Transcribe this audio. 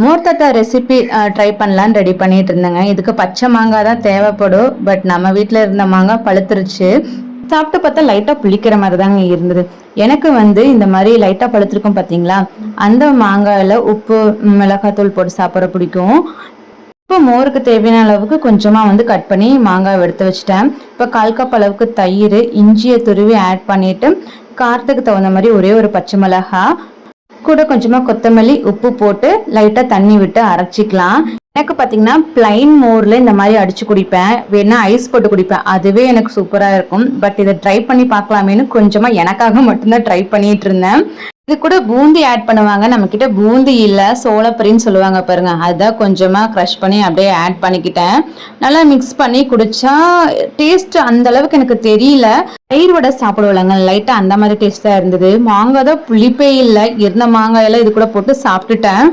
மோர் தட்டா recipe try பண்ணலான்னு ready பண்ணிட்டு இருந்தேங்க. இதுக்கு பச்சை மாங்காய் தான் தேவைப்படும். பட் நம்ம வீட்டில் இருந்த மாங்காய் பழுத்துருச்சு. சாப்பிட்டு பார்த்தா லைட்டாக புளிக்கிற மாதிரி தாங்க இருந்தது. எனக்கு இந்த மாதிரி லைட்டாக பழுத்திருக்கும் பார்த்தீங்களா, அந்த மாங்காயில் உப்பு மிளகாத்தூள் போட்டு சாப்பிட பிடிக்கும். இப்போ மோருக்கு தேவையான அளவுக்கு கொஞ்சமாக கட் பண்ணி மாங்காய் எடுத்து வச்சுட்டேன். இப்போ 1/4 கப் அளவுக்கு தயிர், இஞ்சியை துருவி ஆட் பண்ணிட்டு காரத்துக்கு தகுந்த மாதிரி ஒரே ஒரு பச்சை மிளகாய் கூட கொஞ்சமா கொத்தமல்லி, உப்பு போட்டு லைட்டா தண்ணி விட்டு அரைச்சிக்கலாம். எனக்கு பாத்தீங்கன்னா பிளைன் மோர்ல இந்த மாதிரி அடிச்சு குடிப்பேன், வேணா ஐஸ் போட்டு குடிப்பேன். அதுவே எனக்கு சூப்பரா இருக்கும். பட் இதை ட்ரை பண்ணி பார்க்கலாமேன்னு கொஞ்சமா எனக்காக மட்டும்தான் ட்ரை பண்ணிட்டு இருந்தேன். இது கூட பூந்தி ஆட் பண்ணுவாங்க. நம்ம கிட்ட பூந்தி இல்ல, சோளப்பரின்னு சொல்லுவாங்க பாருங்க, அதான் கொஞ்சமா க்ரஷ் பண்ணி அப்படியே ஆட் பண்ணிக்கிட்டேன். நல்லா மிக்ஸ் பண்ணி குடிச்சா டேஸ்ட் அந்த அளவுக்கு எனக்கு தெரியல. தயிர் வடை சாப்பிடுவாங்க லைட்டா அந்த மாதிரி டேஸ்டா இருந்தது. மாங்காய் தான் புளிப்பே இல்லை, இருந்த மாங்காயெல்லாம் இது கூட போட்டு சாப்பிட்டுட்டேன்.